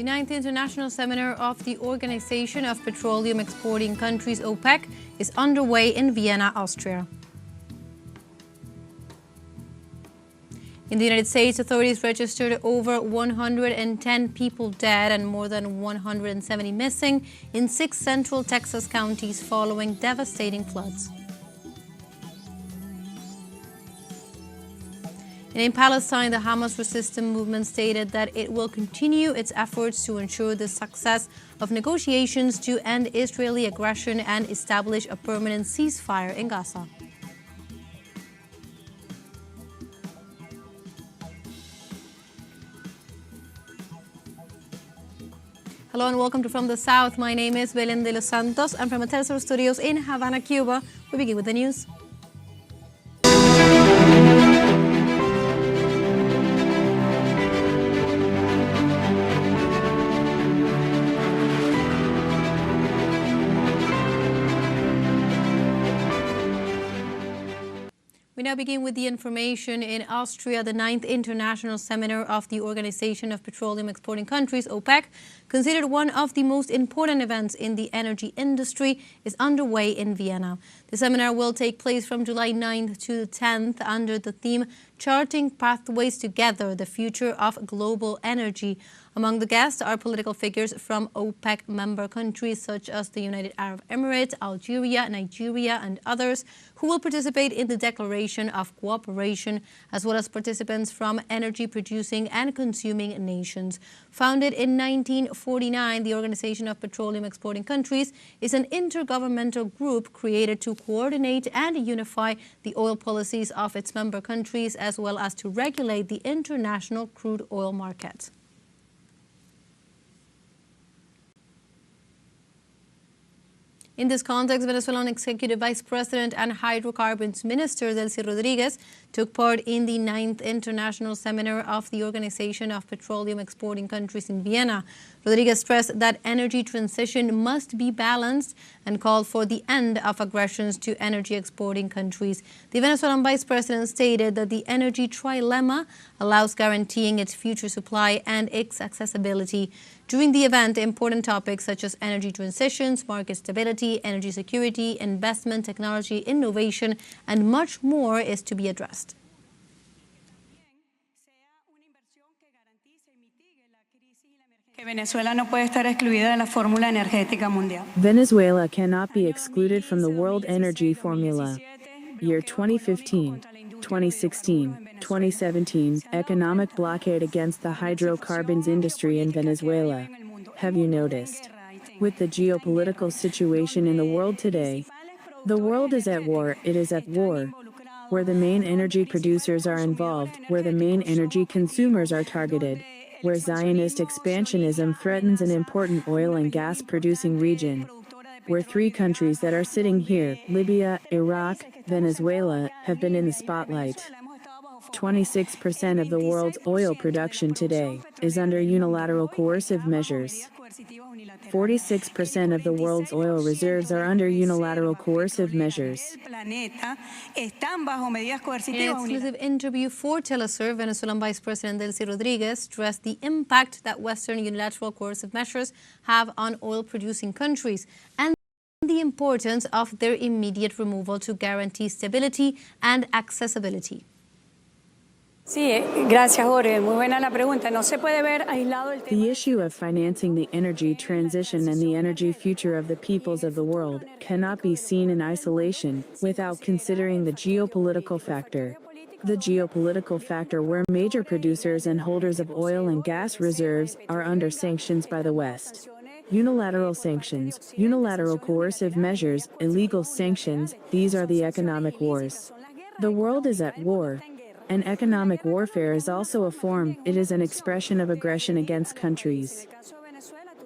The 9th International Seminar of the Organization of Petroleum Exporting Countries, OPEC, is underway in Vienna, Austria. In the United States, authorities registered over 110 people dead and more than 170 missing in 6 central Texas counties following devastating floods. In Palestine, the Hamas resistance movement stated that it will continue its efforts to ensure the success of negotiations to end Israeli aggression and establish a permanent ceasefire in Gaza. Hello and welcome to From the South. My name is Belén de los Santos. I'm from the teleSUR studios in Havana, Cuba. We begin with the news. We now begin with the information. In Austria, the 9th International Seminar of the Organization of Petroleum Exporting Countries, OPEC, considered one of the most important events in the energy industry, is underway in Vienna. The seminar will take place from July 9th to the 10th under the theme Charting Pathways Together, the Future of Global Energy. Among the guests are political figures from OPEC member countries such as the United Arab Emirates, Algeria, Nigeria, and others who will participate in the Declaration of Cooperation, as well as participants from energy-producing and consuming nations. Founded in 1949, the Organization of Petroleum Exporting Countries is an intergovernmental group created to coordinate and unify the oil policies of its member countries, as well as to regulate the international crude oil market. In this context, Venezuelan Executive Vice President and Hydrocarbons Minister Delcy Rodriguez took part in the 9th International Seminar of the Organization of Petroleum Exporting Countries in Vienna. Rodriguez stressed that energy transition must be balanced and called for the end of aggressions to energy exporting countries. The Venezuelan Vice President stated that the energy trilemma allows guaranteeing its future supply and its accessibility. During the event, important topics such as energy transitions, market stability, energy security, investment, technology, innovation, and much more is to be addressed. Venezuela cannot be excluded from the world energy formula. Year 2015, 2016, 2017, economic blockade against the hydrocarbons industry in Venezuela. Have you noticed? With the geopolitical situation in the world today, the world is at war, it is at war. Where the main energy producers are involved, where the main energy consumers are targeted, where Zionist expansionism threatens an important oil and gas producing region. Where 3 countries that are sitting here, Libya, Iraq, Venezuela, have been in the spotlight. 26% of the world's oil production today is under unilateral coercive measures. 46% of the world's oil reserves are under unilateral coercive measures. In an exclusive interview for teleSUR, Venezuelan Vice President Delcy Rodriguez stressed the impact that Western unilateral coercive measures have on oil-producing countries and the importance of their immediate removal to guarantee stability and accessibility. The issue of financing the energy transition and the energy future of the peoples of the world cannot be seen in isolation without considering the geopolitical factor. The geopolitical factor where major producers and holders of oil and gas reserves are under sanctions by the West. Unilateral sanctions, unilateral coercive measures, illegal sanctions, these are the economic wars. The world is at war. And economic warfare is also a form, it is an expression of aggression against countries.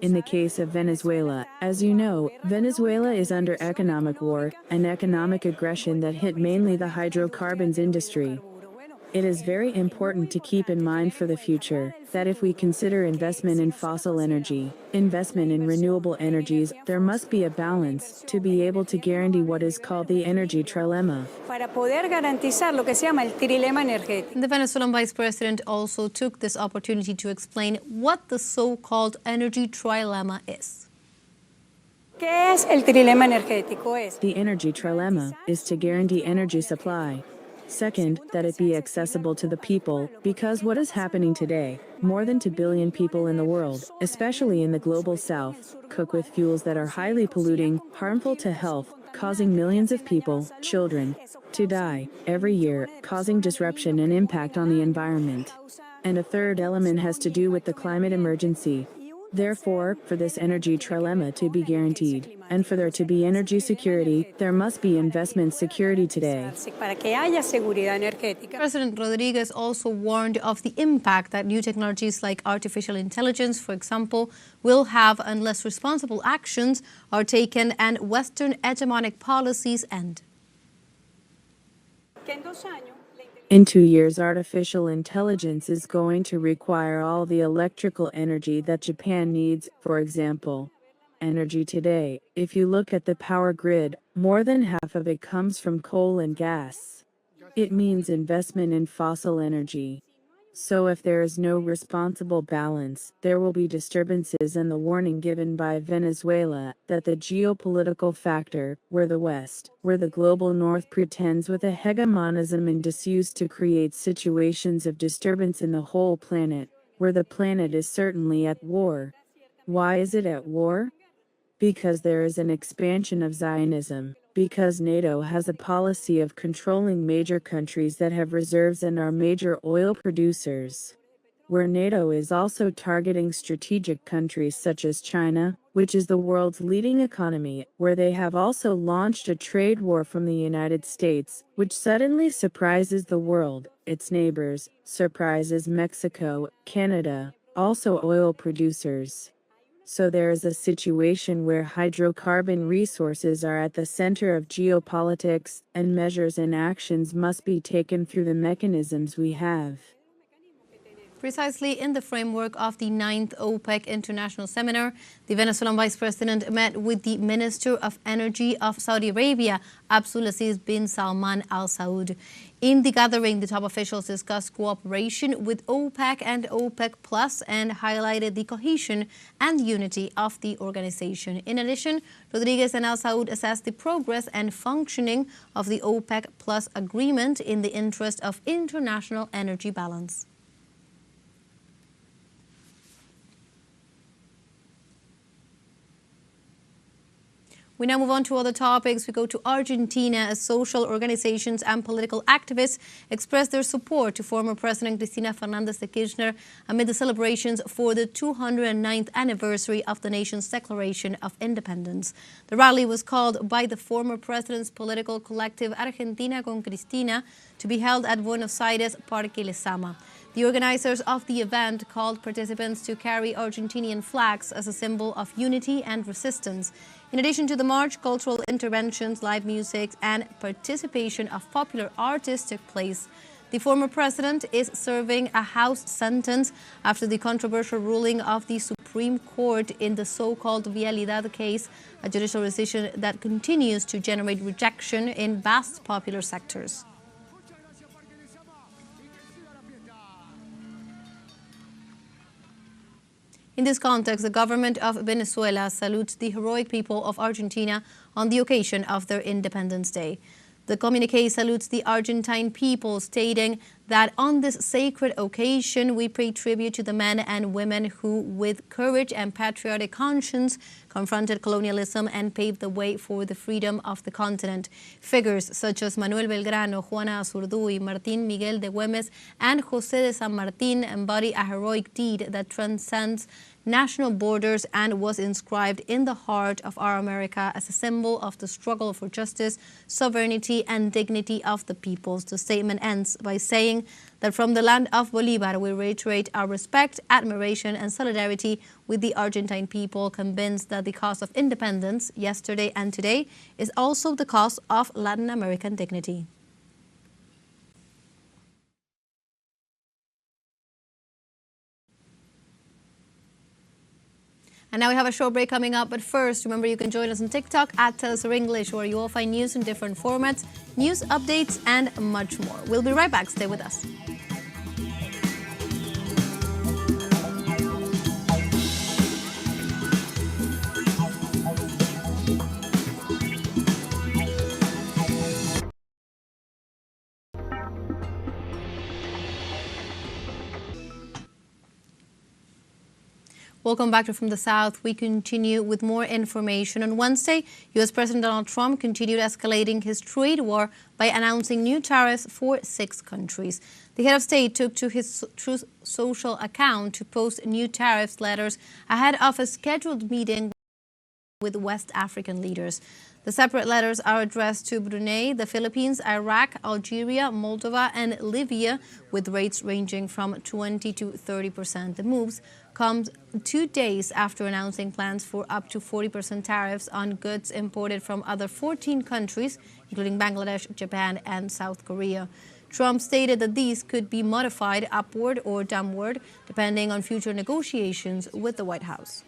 In the case of Venezuela, as you know, Venezuela is under economic war, an economic aggression that hit mainly the hydrocarbons industry. It is very important to keep in mind for the future that if we consider investment in fossil energy, investment in renewable energies, there must be a balance to be able to guarantee what is called the energy trilemma. The Venezuelan vice president also took this opportunity to explain what the so-called energy trilemma is. The energy trilemma is to guarantee energy supply. Second, that it be accessible to the people, because what is happening today, more than 2 billion people in the world, especially in the global south, cook with fuels that are highly polluting, harmful to health, causing millions of people, children, to die every year, causing disruption and impact on the environment. And a third element has to do with the climate emergency. Therefore, for this energy trilemma to be guaranteed, and for there to be energy security, there must be investment security today. President Rodriguez also warned of the impact that new technologies like artificial intelligence, for example, will have unless responsible actions are taken and Western hegemonic policies end. In 2 years, artificial intelligence is going to require all the electrical energy that Japan needs, for example. Energy today, if you look at the power grid, more than half of it comes from coal and gas. It means investment in fossil energy. So if there is no responsible balance, there will be disturbances, and the warning given by Venezuela that the geopolitical factor, where the West, where the global North pretends with a hegemonism and disuse to create situations of disturbance in the whole planet, where the planet is certainly at war. Why is it at war? Because there is an expansion of Zionism, because NATO has a policy of controlling major countries that have reserves and are major oil producers. Where NATO is also targeting strategic countries such as China, which is the world's leading economy, where they have also launched a trade war from the United States, which suddenly surprises the world, its neighbors, surprises Mexico, Canada, also oil producers. So there is a situation where hydrocarbon resources are at the center of geopolitics, and measures and actions must be taken through the mechanisms we have. Precisely in the framework of the 9th OPEC International Seminar, the Venezuelan Vice President met with the Minister of Energy of Saudi Arabia, Abdulaziz bin Salman Al Saud. In the gathering, the top officials discussed cooperation with OPEC and OPEC Plus and highlighted the cohesion and unity of the organization. In addition, Rodriguez and Al Saud assessed the progress and functioning of the OPEC Plus agreement in the interest of international energy balance. We now move on to other topics. We go to Argentina as social organizations and political activists expressed their support to former President Cristina Fernández de Kirchner amid the celebrations for the 209th anniversary of the nation's Declaration of Independence. The rally was called by the former president's political collective Argentina con Cristina to be held at Buenos Aires Parque Lezama. The organizers of the event called participants to carry Argentinian flags as a symbol of unity and resistance. In addition to the march, cultural interventions, live music, and participation of popular artists took place. The former president is serving a house sentence after the controversial ruling of the Supreme Court in the so-called Vialidad case, a judicial decision that continues to generate rejection in vast popular sectors. In this context, the government of Venezuela salutes the heroic people of Argentina on the occasion of their Independence Day. The communiqué salutes the Argentine people, stating that on this sacred occasion, we pay tribute to the men and women who, with courage and patriotic conscience, confronted colonialism and paved the way for the freedom of the continent. Figures such as Manuel Belgrano, Juana Azurduy, Martín Miguel de Güemes, and José de San Martín embody a heroic deed that transcends national borders and was inscribed in the heart of our America as a symbol of the struggle for justice, sovereignty, and dignity of the peoples. The statement ends by saying that from the land of Bolívar, we reiterate our respect, admiration, and solidarity with the Argentine people, convinced that the cause of independence, yesterday and today, is also the cause of Latin American dignity. And now we have a short break coming up, but first, remember you can join us on TikTok at teleSUR English, where you will find news in different formats, news updates, and much more. We'll be right back. Stay with us. Welcome back to From the South. We continue with more information. On Wednesday, U.S. President Donald Trump continued escalating his trade war by announcing new tariffs for 6 countries. The head of state took to his Truth Social account to post new tariffs letters ahead of a scheduled meeting with West African leaders. The separate letters are addressed to Brunei, the Philippines, Iraq, Algeria, Moldova, and Libya, with rates ranging from 20 to 30%. The moves comes 2 days after announcing plans for up to 40% tariffs on goods imported from other 14 countries, including Bangladesh, Japan, and South Korea. Trump stated that these could be modified upward or downward, depending on future negotiations with the White House.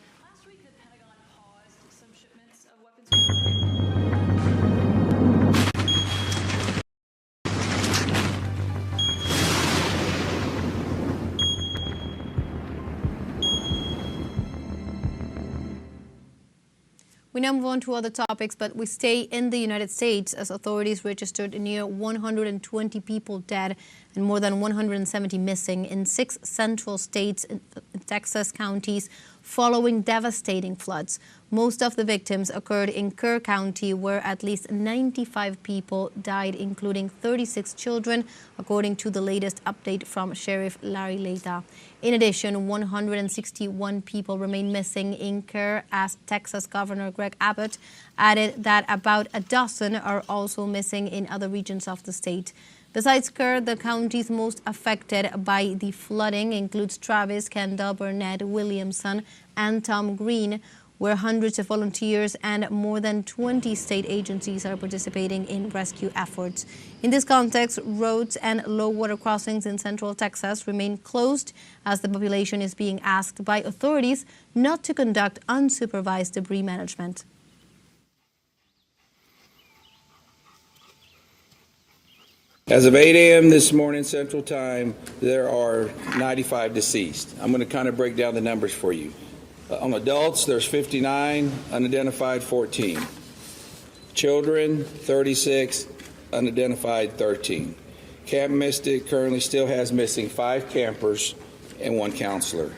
We now move on to other topics, but we stay in the United States as authorities registered near 120 people dead and more than 170 missing in 6 central states in Texas counties following devastating floods. Most of the victims occurred in Kerr County, where at least 95 people died, including 36 children, according to the latest update from Sheriff Larry Leyta. In addition, 161 people remain missing in Kerr, as Texas Governor Greg Abbott added that about a dozen are also missing in other regions of the state. Besides Kerr, the counties most affected by the flooding includes Travis, Kendall, Burnett, Williamson, and Tom Green, where hundreds of volunteers and more than 20 state agencies are participating in rescue efforts. In this context, roads and low-water crossings in central Texas remain closed as the population is being asked by authorities not to conduct unsupervised debris management. As of 8 a.m. this morning Central Time, there are 95 deceased. I'm going to kind of break down the numbers for you. On adults, there's 59, unidentified 14. Children, 36, unidentified 13. Camp Mystic currently still has missing 5 campers and 1 counselor.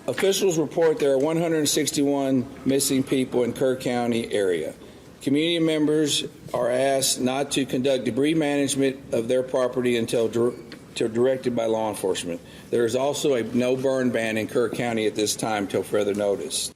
Officials report there are 161 missing people in Kerr County area. Community members are asked not to conduct debris management of their property until directed by law enforcement. There is also a no-burn ban in Kerr County at this time till further notice.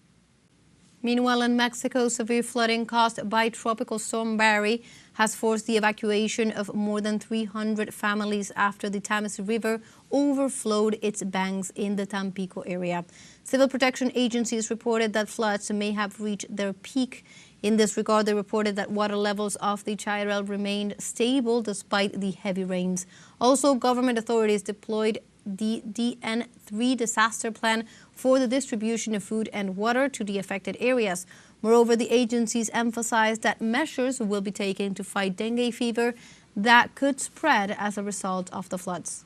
Meanwhile, in Mexico, severe flooding caused by Tropical Storm Barry has forced the evacuation of more than 300 families after the Thames River overflowed its banks in the Tampico area. Civil protection agencies reported that floods may have reached their peak. In this regard, they reported that water levels of the Chirel remained stable despite the heavy rains. Also, government authorities deployed the DN3 disaster plan for the distribution of food and water to the affected areas. Moreover, the agencies emphasized that measures will be taken to fight dengue fever that could spread as a result of the floods.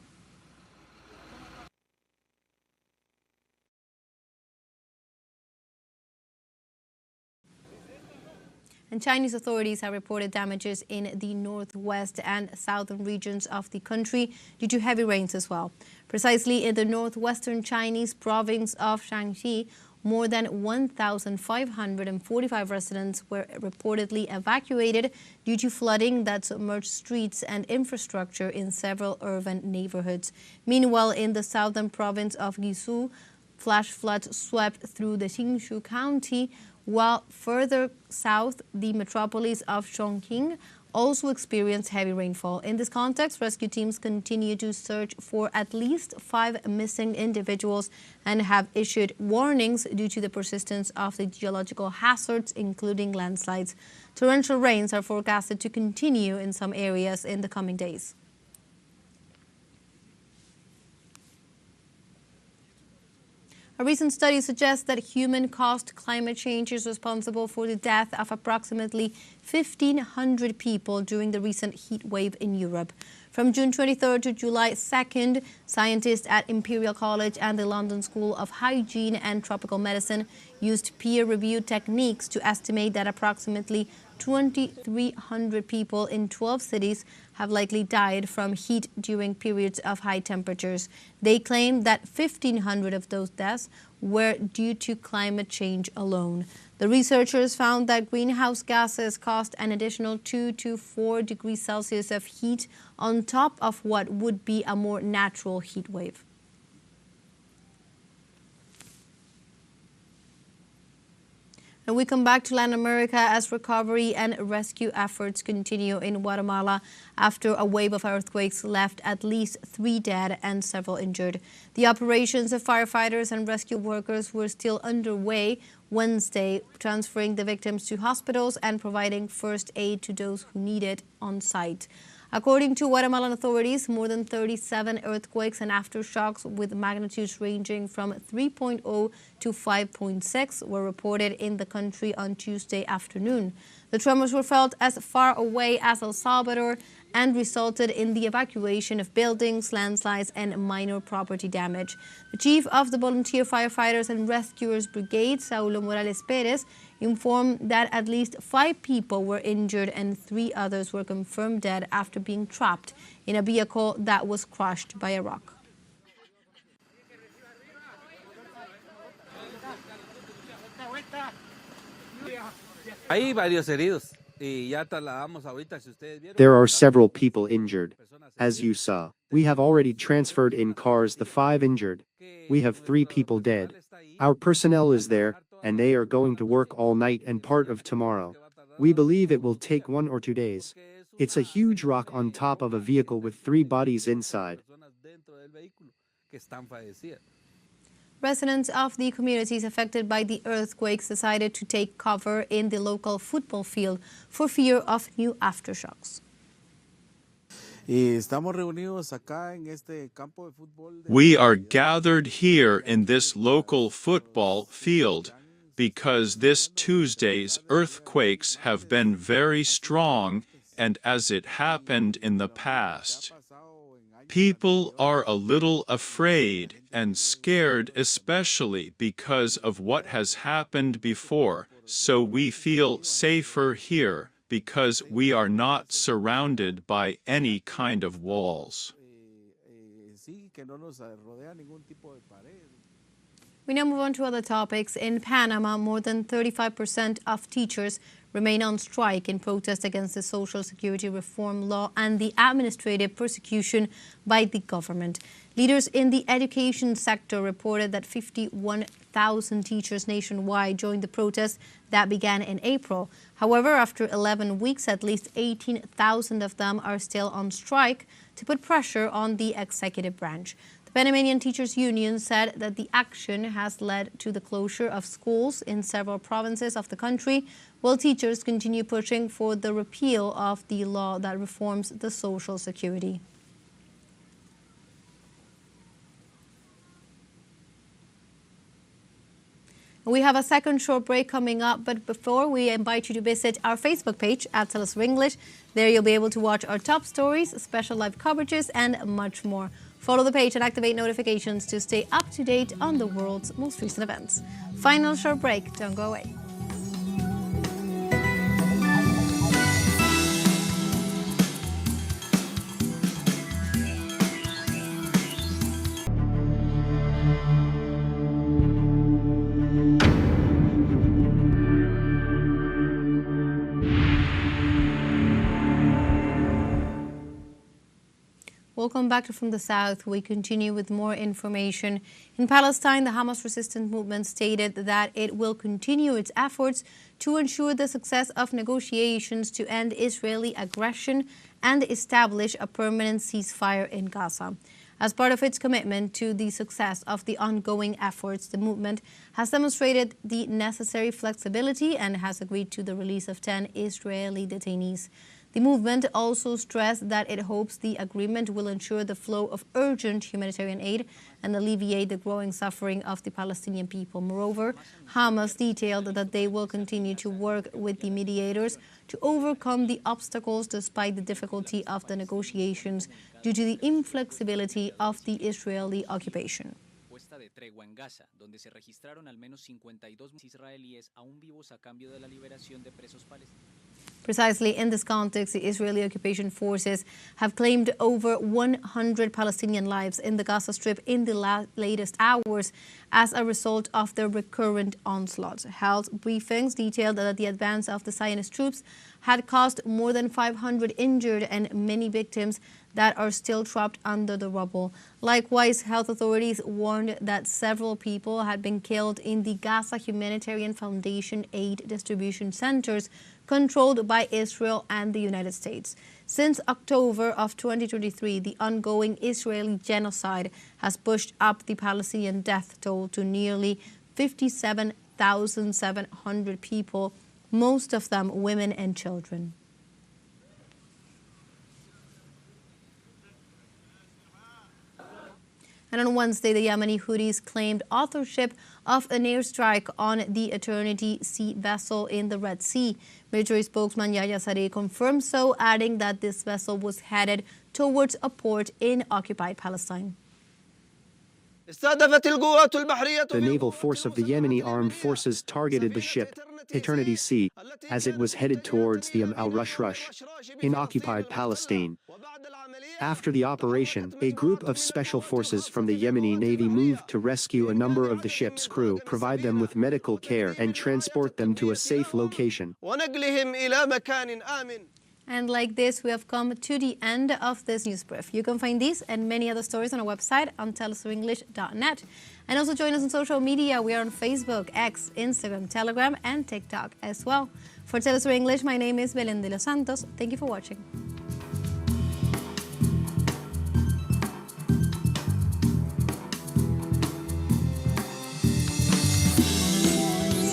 And Chinese authorities have reported damages in the northwest and southern regions of the country due to heavy rains as well. Precisely in the northwestern Chinese province of Shaanxi, more than 1,545 residents were reportedly evacuated due to flooding that submerged streets and infrastructure in several urban neighborhoods. Meanwhile, in the southern province of Guizhou, flash floods swept through the Qingshu County, while further south, the metropolis of Chongqing also experienced heavy rainfall. In this context, rescue teams continue to search for at least 5 missing individuals and have issued warnings due to the persistence of the geological hazards, including landslides. Torrential rains are forecasted to continue in some areas in the coming days. A recent study suggests that human-caused climate change is responsible for the death of approximately 1,500 people during the recent heat wave in Europe. From June 23rd to July 2nd, scientists at Imperial College and the London School of Hygiene and Tropical Medicine used peer-reviewed techniques to estimate that approximately 2,300 people in 12 cities have likely died from heat during periods of high temperatures. They claim that 1,500 of those deaths were due to climate change alone. The researchers found that greenhouse gases caused an additional 2 to 4 degrees Celsius of heat on top of what would be a more natural heat wave. And we come back to Latin America as recovery and rescue efforts continue in Guatemala after a wave of earthquakes left at least 3 dead and several injured. The operations of firefighters and rescue workers were still underway Wednesday, transferring the victims to hospitals and providing first aid to those who need it on site. According to Guatemalan authorities, more than 37 earthquakes and aftershocks with magnitudes ranging from 3.0 to 5.6 were reported in the country on Tuesday afternoon. The tremors were felt as far away as El Salvador and resulted in the evacuation of buildings, landslides, and minor property damage. The chief of the Volunteer Firefighters and Rescuers Brigade, Saulo Morales Perez, informed that at least 5 people were injured and 3 others were confirmed dead after being trapped in a vehicle that was crushed by a rock. There are several people injured. As you saw, we have already transferred in cars the 5 injured. We have 3 people dead. Our personnel is there, and they are going to work all night and part of tomorrow. We believe it will take 1 or 2 days. It's a huge rock on top of a vehicle with 3 bodies inside. Residents of the communities affected by the earthquakes decided to take cover in the local football field for fear of new aftershocks. We are gathered here in this local football field because this Tuesday's earthquakes have been very strong, and as it happened in the past, people are a little afraid and scared, especially because of what has happened before, so we feel safer here because we are not surrounded by any kind of walls. We now move on to other topics. In Panama, more than 35% of teachers remain on strike in protest against the Social Security reform law and the administrative persecution by the government. Leaders in the education sector reported that 51,000 teachers nationwide joined the protest that began in April. However, after 11 weeks, at least 18,000 of them are still on strike to put pressure on the executive branch. The Panamanian Teachers Union said that the action has led to the closure of schools in several provinces of the country, while teachers continue pushing for the repeal of the law that reforms the Social Security. We have a second short break coming up, but before we invite you to visit our Facebook page at teleSUR English. There you'll be able to watch our top stories, special live coverages, and much more. Follow the page and activate notifications to stay up to date on the world's most recent events. Final short break, don't go away. Welcome back to From the South. We continue with more information. In Palestine, the Hamas resistance movement stated that it will continue its efforts to ensure the success of negotiations to end Israeli aggression and establish a permanent ceasefire in Gaza. As part of its commitment to the success of the ongoing efforts, the movement has demonstrated the necessary flexibility and has agreed to the release of 10 Israeli detainees. The movement also stressed that it hopes the agreement will ensure the flow of urgent humanitarian aid and alleviate the growing suffering of the Palestinian people. Moreover, Hamas detailed that they will continue to work with the mediators to overcome the obstacles despite the difficulty of the negotiations due to the inflexibility of the Israeli occupation. De tregua en Gaza, donde se registraron al menos 52 israelíes aún vivos a cambio de la liberación de presos palestinos. Precisely in this context, the Israeli occupation forces have claimed over 100 Palestinian lives in the Gaza Strip in the latest hours as a result of their recurrent onslaughts. Health briefings detailed that the advance of the Zionist troops had caused more than 500 injured and many victims that are still trapped under the rubble. Likewise, health authorities warned that several people had been killed in the Gaza Humanitarian Foundation aid distribution centers controlled by Israel and the United States. Since October of 2023, the ongoing Israeli genocide has pushed up the Palestinian death toll to nearly 57,700 people, most of them women and children. And on Wednesday, the Yemeni Houthis claimed authorship of an airstrike on the Eternity Sea vessel in the Red Sea. Military spokesman Yahya Saree confirmed so, adding that this vessel was headed towards a port in occupied Palestine. The naval force of the Yemeni armed forces targeted the ship, Eternity Sea, as it was headed towards the al-Rush in occupied Palestine. After the operation, a group of special forces from the Yemeni Navy moved to rescue a number of the ship's crew, provide them with medical care, and transport them to a safe location. And like this, we have come to the end of this news brief. You can find these and many other stories on our website on telesurenglish.net. And also join us on social media. We are on Facebook, X, Instagram, Telegram, and TikTok as well. For TeleSUR English, my name is Belén de los Santos. Thank you for watching.